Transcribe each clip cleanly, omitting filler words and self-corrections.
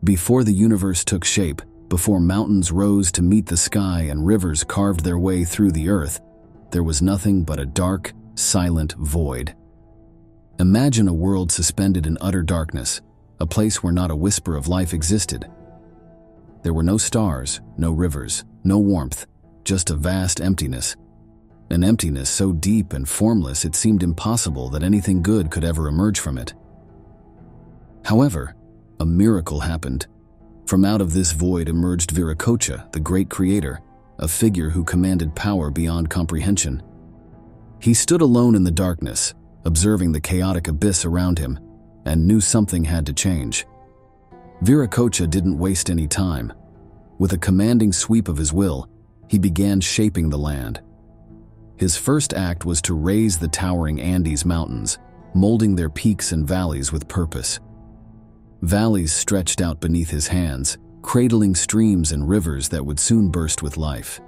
Before the universe took shape, before mountains rose to meet the sky and rivers carved their way through the earth, there was nothing but a dark, silent void. Imagine a world suspended in utter darkness, a place where not a whisper of life existed. There were no stars, no rivers, no warmth, just a vast emptiness. An emptiness so deep and formless it seemed impossible that anything good could ever emerge from it. However, a miracle happened. From out of this void emerged Viracocha, the great creator, a figure who commanded power beyond comprehension. He stood alone in the darkness, observing the chaotic abyss around him, and knew something had to change. Viracocha didn't waste any time. With a commanding sweep of his will, he began shaping the land. His first act was to raise the towering Andes Mountains, molding their peaks and valleys with purpose. Valleys stretched out beneath his hands, cradling streams and rivers that would soon burst with life.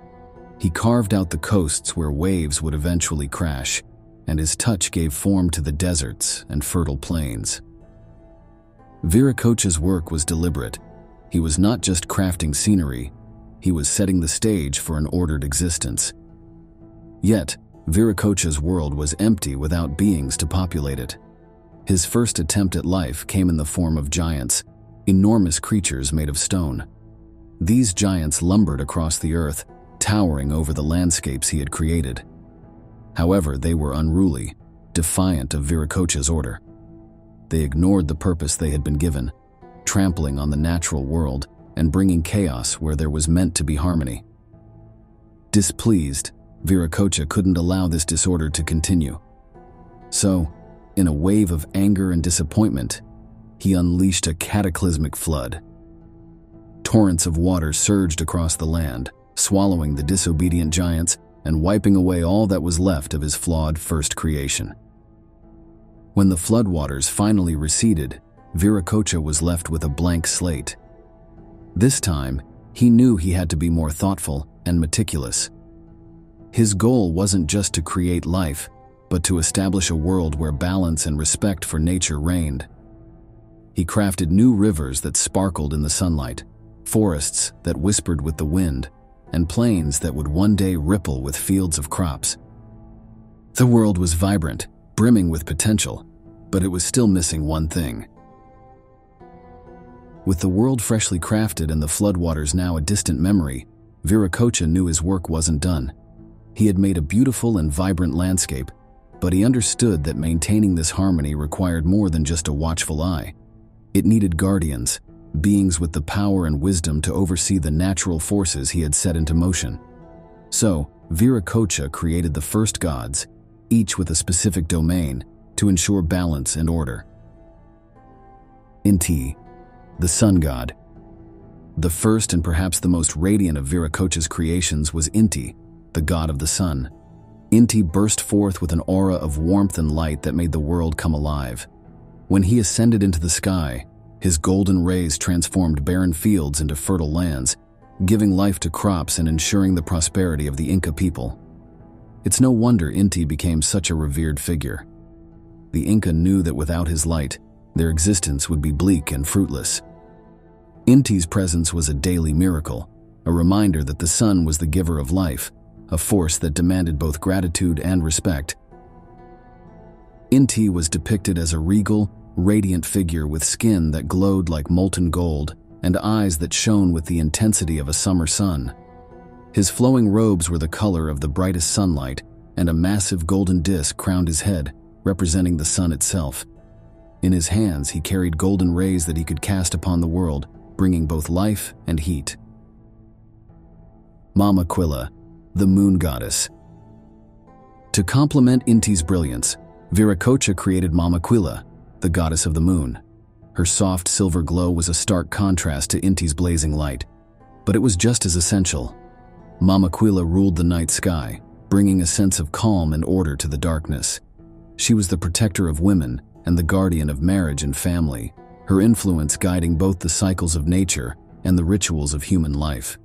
He carved out the coasts where waves would eventually crash, and his touch gave form to the deserts and fertile plains. Viracocha's work was deliberate. He was not just crafting scenery, he was setting the stage for an ordered existence. Yet, Viracocha's world was empty without beings to populate it. His first attempt at life came in the form of giants, enormous creatures made of stone. These giants lumbered across the earth, towering over the landscapes he had created. However, they were unruly, defiant of Viracocha's order. They ignored the purpose they had been given, trampling on the natural world and bringing chaos where there was meant to be harmony. Displeased, Viracocha couldn't allow this disorder to continue. So, in a wave of anger and disappointment, he unleashed a cataclysmic flood. Torrents of water surged across the land, swallowing the disobedient giants and wiping away all that was left of his flawed first creation. When the floodwaters finally receded, Viracocha was left with a blank slate. This time, he knew he had to be more thoughtful and meticulous. His goal wasn't just to create life, but to establish a world where balance and respect for nature reigned. He crafted new rivers that sparkled in the sunlight, forests that whispered with the wind, and plains that would one day ripple with fields of crops. The world was vibrant, brimming with potential, but it was still missing one thing. With the world freshly crafted and the floodwaters now a distant memory, Viracocha knew his work wasn't done. He had made a beautiful and vibrant landscape, but he understood that maintaining this harmony required more than just a watchful eye. It needed guardians, beings with the power and wisdom to oversee the natural forces he had set into motion. So, Viracocha created the first gods, each with a specific domain, to ensure balance and order. Inti, the sun god. The first and perhaps the most radiant of Viracocha's creations was Inti, the god of the sun. Inti burst forth with an aura of warmth and light that made the world come alive. When he ascended into the sky, his golden rays transformed barren fields into fertile lands, giving life to crops and ensuring the prosperity of the Inca people. It's no wonder Inti became such a revered figure. The Inca knew that without his light, their existence would be bleak and fruitless. Inti's presence was a daily miracle, a reminder that the sun was the giver of life, a force that demanded both gratitude and respect. Inti was depicted as a regal, radiant figure with skin that glowed like molten gold and eyes that shone with the intensity of a summer sun. His flowing robes were the color of the brightest sunlight, and a massive golden disc crowned his head, representing the sun itself. In his hands, he carried golden rays that he could cast upon the world, bringing both life and heat. Mama Quilla, the moon goddess. To complement Inti's brilliance, Viracocha created Mama Quilla, the goddess of the moon. Her soft silver glow was a stark contrast to Inti's blazing light, but it was just as essential. Mama Quilla ruled the night sky, bringing a sense of calm and order to the darkness. She was the protector of women and the guardian of marriage and family, her influence guiding both the cycles of nature and the rituals of human life.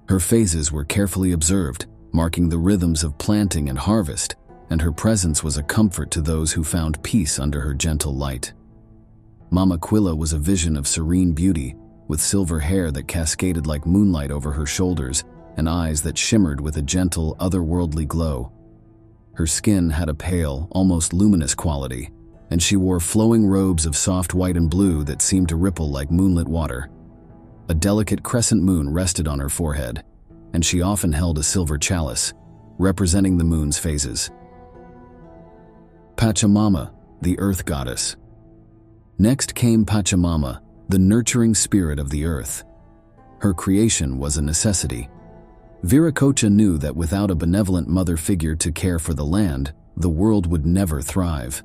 Her phases were carefully observed, marking the rhythms of planting and harvest, and her presence was a comfort to those who found peace under her gentle light. Mama Quilla was a vision of serene beauty, with silver hair that cascaded like moonlight over her shoulders and eyes that shimmered with a gentle, otherworldly glow. Her skin had a pale, almost luminous quality, and she wore flowing robes of soft white and blue that seemed to ripple like moonlit water. A delicate crescent moon rested on her forehead, and she often held a silver chalice, representing the moon's phases. Pachamama, the earth goddess. Next came Pachamama, the nurturing spirit of the earth. Her creation was a necessity. Viracocha knew that without a benevolent mother figure to care for the land, the world would never thrive.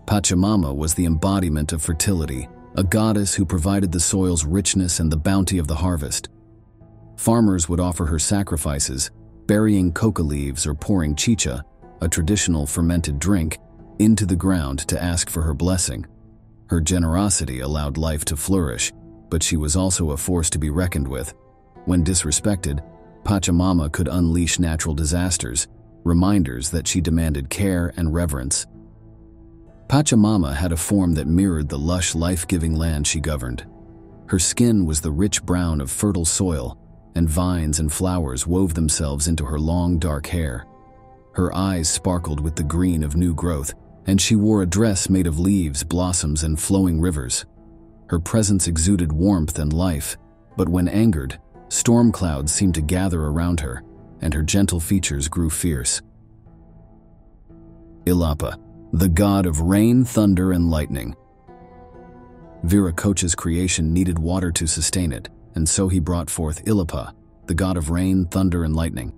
Pachamama was the embodiment of fertility, a goddess who provided the soil's richness and the bounty of the harvest. Farmers would offer her sacrifices, burying coca leaves or pouring chicha, a traditional fermented drink, into the ground to ask for her blessing. Her generosity allowed life to flourish, but she was also a force to be reckoned with. When disrespected, Pachamama could unleash natural disasters, reminders that she demanded care and reverence. Pachamama had a form that mirrored the lush, life-giving land she governed. Her skin was the rich brown of fertile soil, and vines and flowers wove themselves into her long, dark hair. Her eyes sparkled with the green of new growth, and she wore a dress made of leaves, blossoms, and flowing rivers. Her presence exuded warmth and life, but when angered, storm clouds seemed to gather around her, and her gentle features grew fierce. Illapa, the god of rain, thunder, and lightning. Viracocha's creation needed water to sustain it, and so he brought forth Illapa, the god of rain, thunder, and lightning.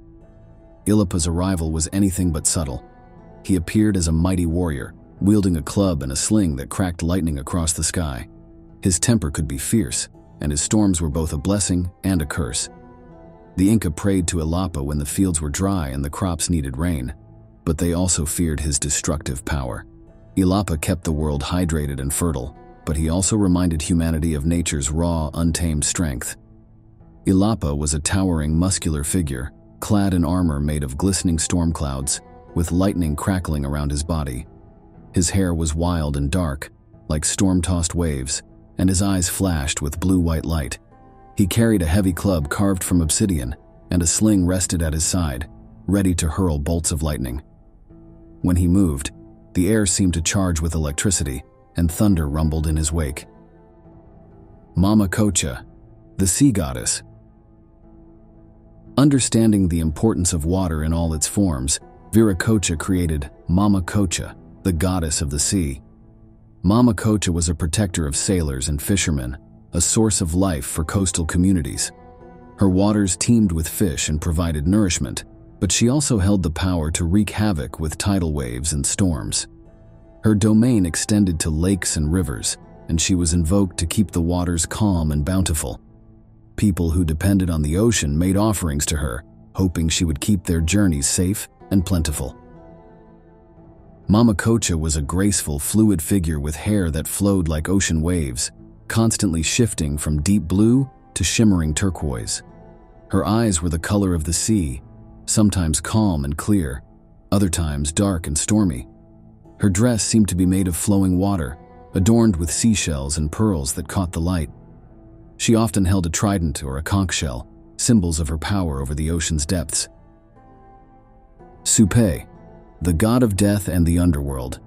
Illapa's arrival was anything but subtle. He appeared as a mighty warrior, wielding a club and a sling that cracked lightning across the sky. His temper could be fierce, and his storms were both a blessing and a curse. The Inca prayed to Illapa when the fields were dry and the crops needed rain, but they also feared his destructive power. Illapa kept the world hydrated and fertile, but he also reminded humanity of nature's raw, untamed strength. Illapa was a towering, muscular figure, clad in armor made of glistening storm clouds, with lightning crackling around his body. His hair was wild and dark, like storm-tossed waves, and his eyes flashed with blue-white light. He carried a heavy club carved from obsidian, and a sling rested at his side, ready to hurl bolts of lightning. When he moved, the air seemed to charge with electricity, and thunder rumbled in his wake. Myricocha, the sea goddess. Understanding the importance of water in all its forms, Viracocha created Myricocha, the goddess of the sea. Myricocha was a protector of sailors and fishermen, a source of life for coastal communities. Her waters teemed with fish and provided nourishment, but she also held the power to wreak havoc with tidal waves and storms. Her domain extended to lakes and rivers, and she was invoked to keep the waters calm and bountiful. People who depended on the ocean made offerings to her, hoping she would keep their journeys safe and plentiful. Myricocha was a graceful, fluid figure with hair that flowed like ocean waves, constantly shifting from deep blue to shimmering turquoise. Her eyes were the color of the sea, sometimes calm and clear, other times dark and stormy. Her dress seemed to be made of flowing water, adorned with seashells and pearls that caught the light. She often held a trident or a conch shell, symbols of her power over the ocean's depths. Supay, the god of death and the underworld.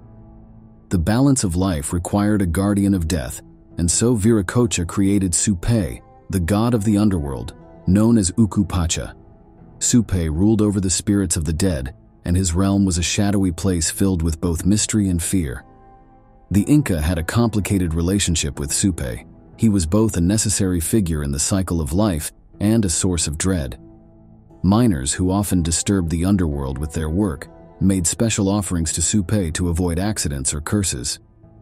The balance of life required a guardian of death, and so Viracocha created Supay, the god of the underworld, known as Ukupacha. Supay ruled over the spirits of the dead, and his realm was a shadowy place filled with both mystery and fear. The Inca had a complicated relationship with Supay. He was both a necessary figure in the cycle of life and a source of dread. Miners who often disturbed the underworld with their work made special offerings to Supay to avoid accidents or curses.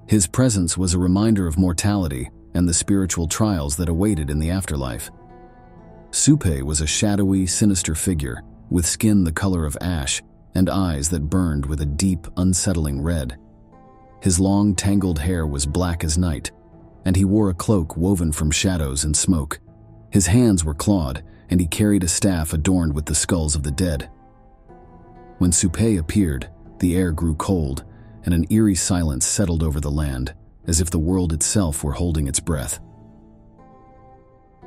His presence was a reminder of mortality and the spiritual trials that awaited in the afterlife. Supay was a shadowy, sinister figure, with skin the color of ash and eyes that burned with a deep, unsettling red. His long, tangled hair was black as night, and he wore a cloak woven from shadows and smoke. His hands were clawed, and he carried a staff adorned with the skulls of the dead. When Supay appeared, the air grew cold, and an eerie silence settled over the land, as if the world itself were holding its breath.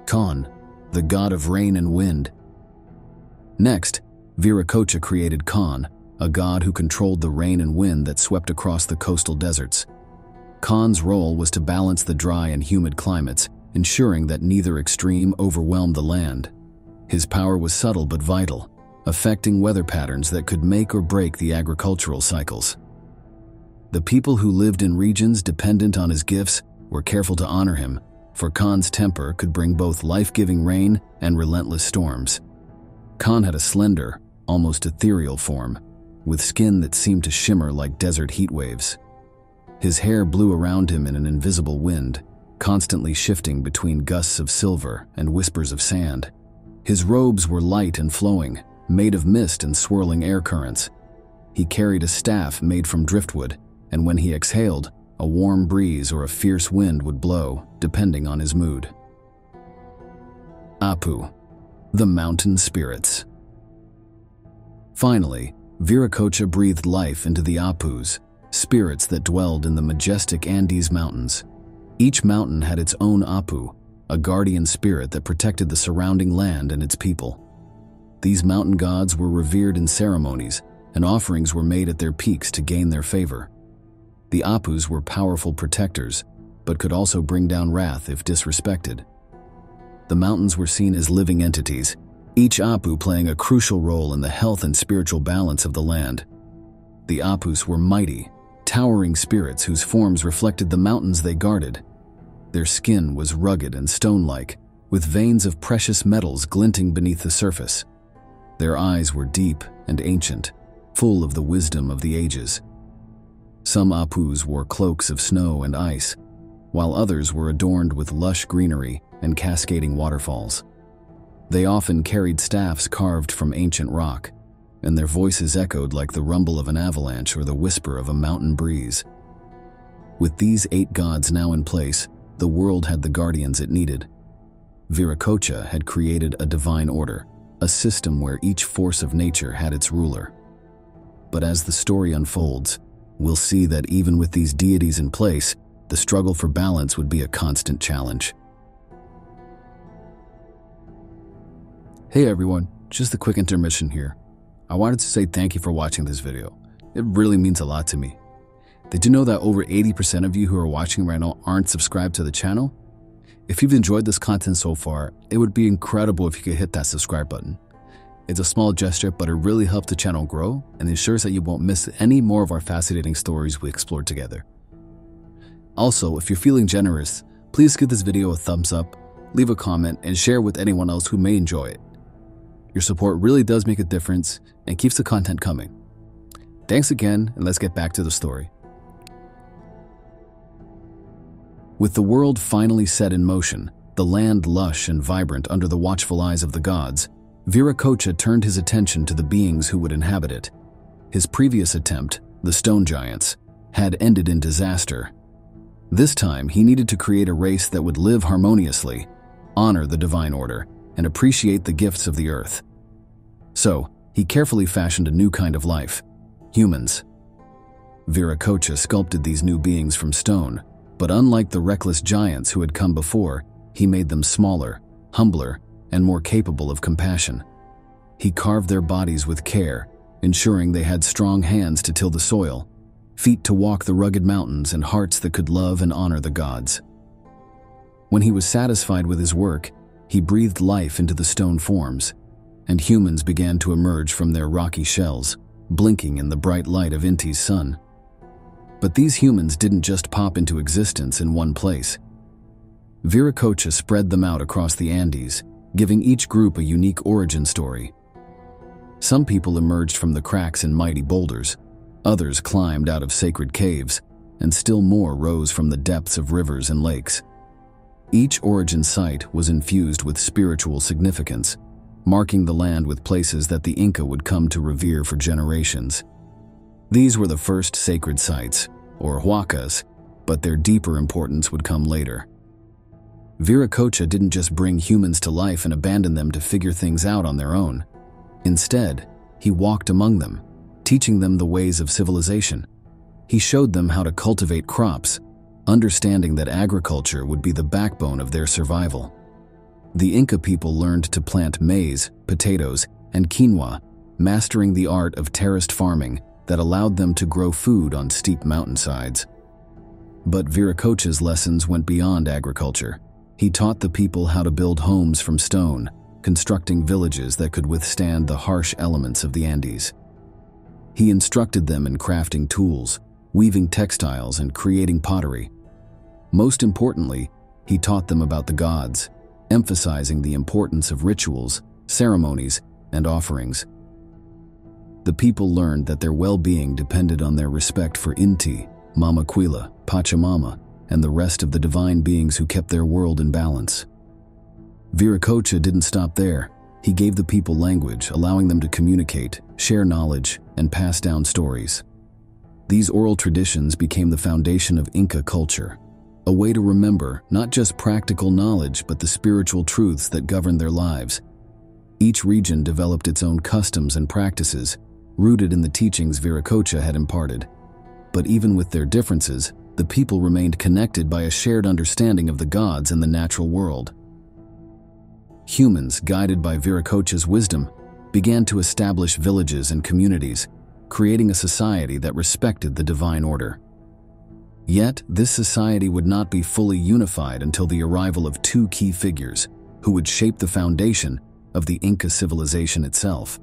Con, the god of rain and wind. Next, Viracocha created Con, a god who controlled the rain and wind that swept across the coastal deserts. Con's role was to balance the dry and humid climates, ensuring that neither extreme overwhelmed the land. His power was subtle but vital, affecting weather patterns that could make or break the agricultural cycles. The people who lived in regions dependent on his gifts were careful to honor him, for Con's temper could bring both life-giving rain and relentless storms. Con had a slender, almost ethereal form, with skin that seemed to shimmer like desert heat waves. His hair blew around him in an invisible wind, constantly shifting between gusts of silver and whispers of sand. His robes were light and flowing, made of mist and swirling air currents. He carried a staff made from driftwood, and when he exhaled, a warm breeze or a fierce wind would blow, depending on his mood. Apu, the mountain spirits. Finally, Viracocha breathed life into the Apus, spirits that dwelled in the majestic Andes Mountains. Each mountain had its own Apu, a guardian spirit that protected the surrounding land and its people. These mountain gods were revered in ceremonies, and offerings were made at their peaks to gain their favor. The Apus were powerful protectors, but could also bring down wrath if disrespected. The mountains were seen as living entities, each Apu playing a crucial role in the health and spiritual balance of the land. The Apus were mighty, towering spirits whose forms reflected the mountains they guarded. Their skin was rugged and stone-like, with veins of precious metals glinting beneath the surface. Their eyes were deep and ancient, full of the wisdom of the ages. Some Apus wore cloaks of snow and ice, while others were adorned with lush greenery and cascading waterfalls. They often carried staffs carved from ancient rock, and their voices echoed like the rumble of an avalanche or the whisper of a mountain breeze. With these 8 gods now in place, the world had the guardians it needed. Viracocha had created a divine order, a system where each force of nature had its ruler. But as the story unfolds, we'll see that even with these deities in place, the struggle for balance would be a constant challenge. Hey everyone, just a quick intermission here. I wanted to say thank you for watching this video. It really means a lot to me. Did you know that over 80% of you who are watching right now aren't subscribed to the channel? If you've enjoyed this content so far, it would be incredible if you could hit that subscribe button. It's a small gesture, but it really helps the channel grow and ensures that you won't miss any more of our fascinating stories we explore together. Also, if you're feeling generous, please give this video a thumbs up, leave a comment, and share with anyone else who may enjoy it. Your support really does make a difference and keeps the content coming. Thanks again, and let's get back to the story. With the world finally set in motion, the land lush and vibrant under the watchful eyes of the gods, Viracocha turned his attention to the beings who would inhabit it. His previous attempt, the Stone Giants, had ended in disaster. This time, he needed to create a race that would live harmoniously, honor the divine order, and appreciate the gifts of the earth. So, he carefully fashioned a new kind of life, humans. Viracocha sculpted these new beings from stone, but unlike the reckless giants who had come before, he made them smaller, humbler, and more capable of compassion. He carved their bodies with care, ensuring they had strong hands to till the soil, feet to walk the rugged mountains, and hearts that could love and honor the gods. When he was satisfied with his work, he breathed life into the stone forms, and humans began to emerge from their rocky shells, blinking in the bright light of Inti's sun. But these humans didn't just pop into existence in one place. Viracocha spread them out across the Andes, giving each group a unique origin story. Some people emerged from the cracks in mighty boulders, others climbed out of sacred caves, and still more rose from the depths of rivers and lakes. Each origin site was infused with spiritual significance, marking the land with places that the Inca would come to revere for generations. These were the first sacred sites, or huacas, but their deeper importance would come later. Viracocha didn't just bring humans to life and abandon them to figure things out on their own. Instead, he walked among them, teaching them the ways of civilization. He showed them how to cultivate crops, understanding that agriculture would be the backbone of their survival. The Inca people learned to plant maize, potatoes, and quinoa, mastering the art of terraced farming that allowed them to grow food on steep mountainsides. But Viracocha's lessons went beyond agriculture. He taught the people how to build homes from stone, constructing villages that could withstand the harsh elements of the Andes. He instructed them in crafting tools, weaving textiles, and creating pottery. Most importantly, he taught them about the gods, emphasizing the importance of rituals, ceremonies, and offerings. The people learned that their well-being depended on their respect for Inti, Mama Quila, Pachamama, and the rest of the divine beings who kept their world in balance. Viracocha didn't stop there. He gave the people language, allowing them to communicate, share knowledge, and pass down stories. These oral traditions became the foundation of Inca culture, a way to remember not just practical knowledge but the spiritual truths that governed their lives. Each region developed its own customs and practices, rooted in the teachings Viracocha had imparted. But even with their differences, the people remained connected by a shared understanding of the gods and the natural world. Humans, guided by Viracocha's wisdom, began to establish villages and communities, creating a society that respected the divine order. Yet, this society would not be fully unified until the arrival of two key figures who would shape the foundation of the Inca civilization itself.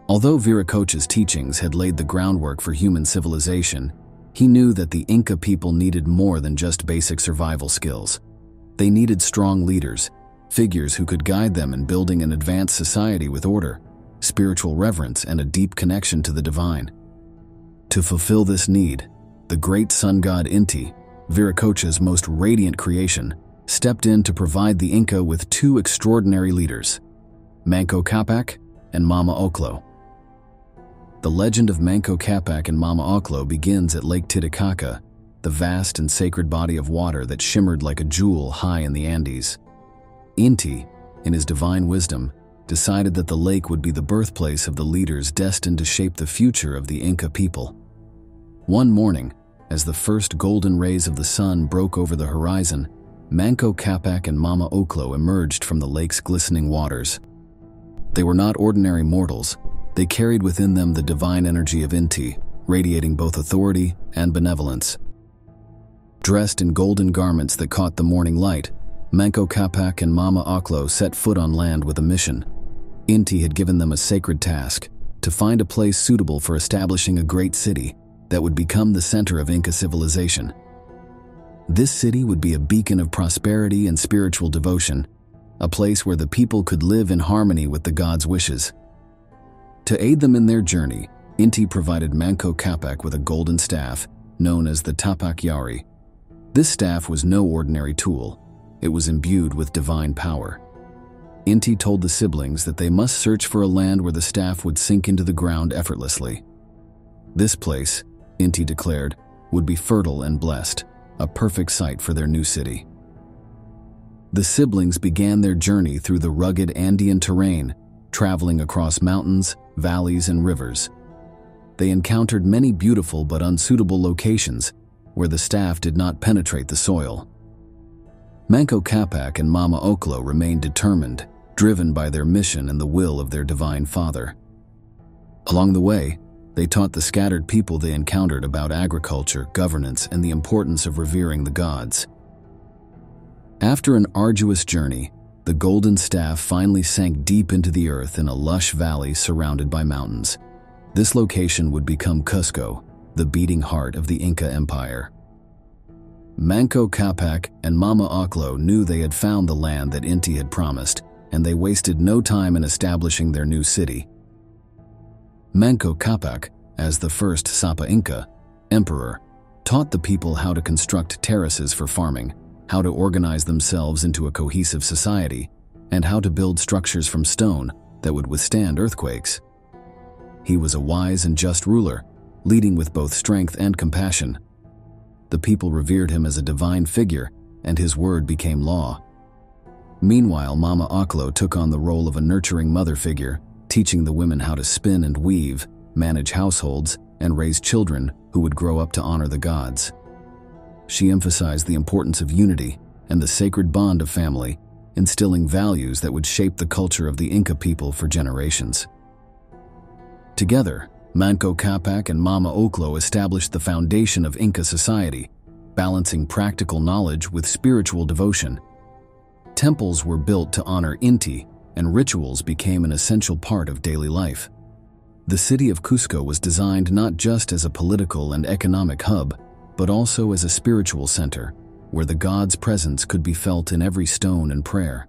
Although Viracocha's teachings had laid the groundwork for human civilization, he knew that the Inca people needed more than just basic survival skills. They needed strong leaders, figures who could guide them in building an advanced society with order, spiritual reverence, and a deep connection to the divine. To fulfill this need, the great Sun God Inti, Viracocha's most radiant creation, stepped in to provide the Inca with two extraordinary leaders, Manco Cápac and Mama Ocllo. The legend of Manco Cápac and Mama Ocllo begins at Lake Titicaca, the vast and sacred body of water that shimmered like a jewel high in the Andes. Inti, in his divine wisdom, decided that the lake would be the birthplace of the leaders destined to shape the future of the Inca people. One morning, as the first golden rays of the sun broke over the horizon, Manco Cápac and Mama Ocllo emerged from the lake's glistening waters. They were not ordinary mortals. They carried within them the divine energy of Inti, radiating both authority and benevolence. Dressed in golden garments that caught the morning light, Manco Cápac and Mama Ocllo set foot on land with a mission. Inti had given them a sacred task, to find a place suitable for establishing a great city that would become the center of Inca civilization. This city would be a beacon of prosperity and spiritual devotion, a place where the people could live in harmony with the gods' wishes. To aid them in their journey, Inti provided Manco Cápac with a golden staff, known as the Tapak Yari. This staff was no ordinary tool. It was imbued with divine power. Inti told the siblings that they must search for a land where the staff would sink into the ground effortlessly. This place, Inti declared, would be fertile and blessed, a perfect site for their new city. The siblings began their journey through the rugged Andean terrain, traveling across mountains, valleys, and rivers. They encountered many beautiful but unsuitable locations where the staff did not penetrate the soil. Manco Cápac and Mama Ocllo remained determined, driven by their mission and the will of their divine father. Along the way, they taught the scattered people they encountered about agriculture, governance, and the importance of revering the gods. After an arduous journey, the golden staff finally sank deep into the earth in a lush valley surrounded by mountains. This location would become Cusco, the beating heart of the Inca Empire. Manco Cápac and Mama Ocllo knew they had found the land that Inti had promised, and they wasted no time in establishing their new city. Manco Cápac, as the first Sapa Inca emperor, taught the people how to construct terraces for farming, how to organize themselves into a cohesive society, and how to build structures from stone that would withstand earthquakes. He was a wise and just ruler, leading with both strength and compassion. The people revered him as a divine figure, and his word became law. Meanwhile, Mama Ocllo took on the role of a nurturing mother figure, teaching the women how to spin and weave, manage households, and raise children who would grow up to honor the gods. She emphasized the importance of unity, and the sacred bond of family, instilling values that would shape the culture of the Inca people for generations. Together, Manco Cápac and Mama Ocllo established the foundation of Inca society, balancing practical knowledge with spiritual devotion. Temples were built to honor Inti, and rituals became an essential part of daily life. The city of Cusco was designed not just as a political and economic hub, but also as a spiritual center, where the gods' presence could be felt in every stone and prayer.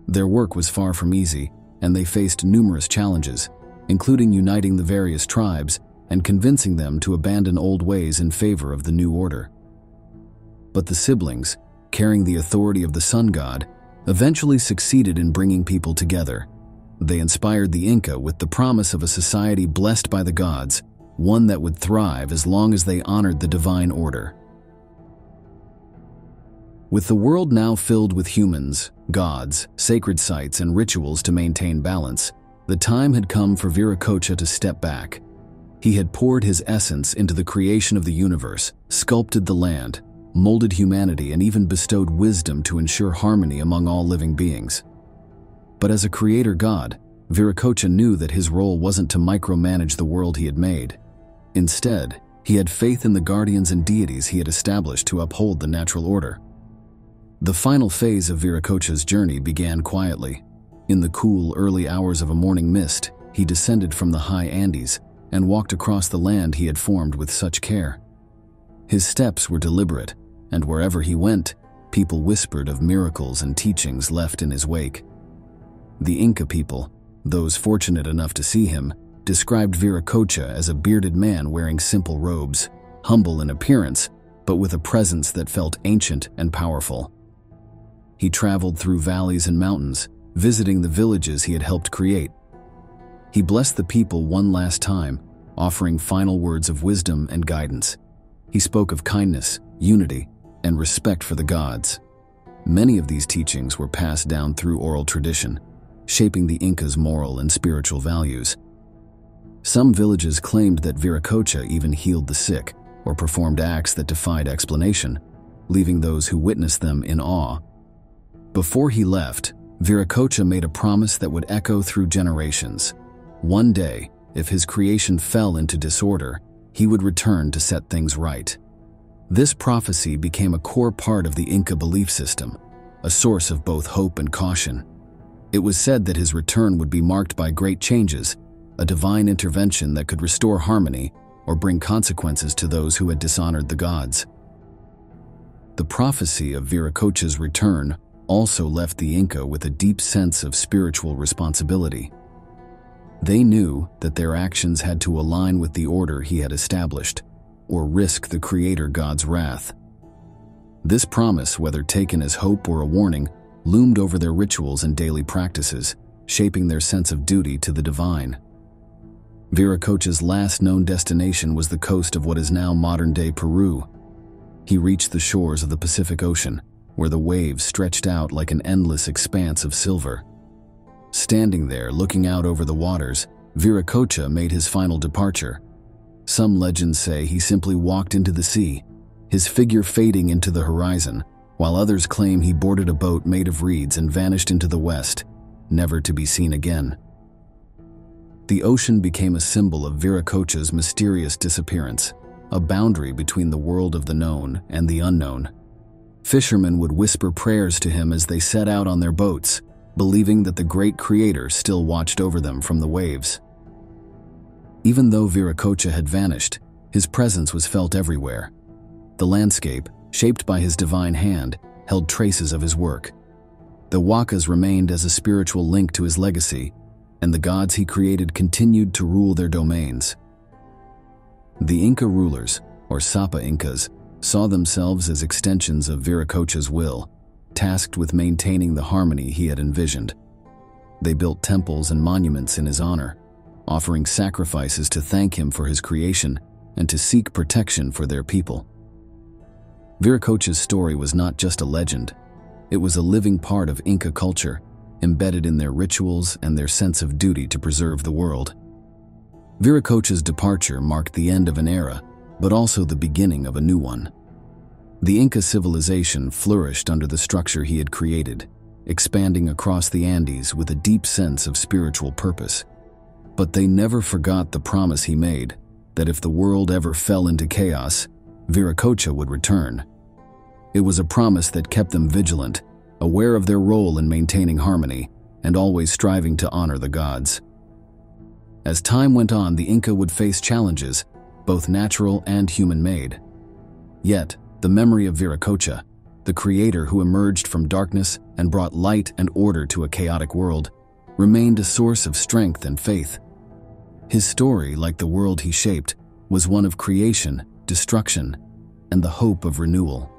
Their work was far from easy, and they faced numerous challenges, including uniting the various tribes and convincing them to abandon old ways in favor of the new order. But the siblings, carrying the authority of the Sun God, eventually succeeded in bringing people together. They inspired the Inca with the promise of a society blessed by the gods, one that would thrive as long as they honored the divine order. With the world now filled with humans, gods, sacred sites, and rituals to maintain balance, the time had come for Viracocha to step back. He had poured his essence into the creation of the universe, sculpted the land, molded humanity, and even bestowed wisdom to ensure harmony among all living beings. But as a creator god, Viracocha knew that his role wasn't to micromanage the world he had made. Instead, he had faith in the guardians and deities he had established to uphold the natural order. The final phase of Viracocha's journey began quietly. In the cool, early hours of a morning mist, he descended from the high Andes and walked across the land he had formed with such care. His steps were deliberate, and wherever he went, people whispered of miracles and teachings left in his wake. The Inca people, those fortunate enough to see him, described Viracocha as a bearded man wearing simple robes, humble in appearance, but with a presence that felt ancient and powerful. He traveled through valleys and mountains, visiting the villages he had helped create. He blessed the people one last time, offering final words of wisdom and guidance. He spoke of kindness, unity, and respect for the gods. Many of these teachings were passed down through oral tradition, shaping the Incas' moral and spiritual values. Some villages claimed that Viracocha even healed the sick or performed acts that defied explanation, leaving those who witnessed them in awe. Before he left, Viracocha made a promise that would echo through generations. One day, if his creation fell into disorder, he would return to set things right. This prophecy became a core part of the Inca belief system, a source of both hope and caution. It was said that his return would be marked by great changes, a divine intervention that could restore harmony or bring consequences to those who had dishonored the gods. The prophecy of Viracocha's return also left the Inca with a deep sense of spiritual responsibility. They knew that their actions had to align with the order he had established, or risk the Creator God's wrath. This promise, whether taken as hope or a warning, loomed over their rituals and daily practices, shaping their sense of duty to the divine. Viracocha's last known destination was the coast of what is now modern-day Peru. He reached the shores of the Pacific Ocean, where the waves stretched out like an endless expanse of silver. Standing there, looking out over the waters, Viracocha made his final departure. Some legends say he simply walked into the sea, his figure fading into the horizon, while others claim he boarded a boat made of reeds and vanished into the west, never to be seen again. The ocean became a symbol of Viracocha's mysterious disappearance, a boundary between the world of the known and the unknown. Fishermen would whisper prayers to him as they set out on their boats, believing that the great Creator still watched over them from the waves. Even though Viracocha had vanished, his presence was felt everywhere. The landscape, shaped by his divine hand, held traces of his work. The Huacas remained as a spiritual link to his legacy, and the gods he created continued to rule their domains. The Inca rulers, or Sapa Incas, saw themselves as extensions of Viracocha's will, tasked with maintaining the harmony he had envisioned. They built temples and monuments in his honor, offering sacrifices to thank him for his creation and to seek protection for their people. Viracocha's story was not just a legend. It was a living part of Inca culture, embedded in their rituals and their sense of duty to preserve the world. Viracocha's departure marked the end of an era, but also the beginning of a new one. The Inca civilization flourished under the structure he had created, expanding across the Andes with a deep sense of spiritual purpose. But they never forgot the promise he made, that if the world ever fell into chaos, Viracocha would return. It was a promise that kept them vigilant, aware of their role in maintaining harmony, and always striving to honor the gods. As time went on, the Inca would face challenges, both natural and human-made. Yet, the memory of Viracocha, the creator who emerged from darkness and brought light and order to a chaotic world, remained a source of strength and faith. His story, like the world he shaped, was one of creation, destruction, and the hope of renewal.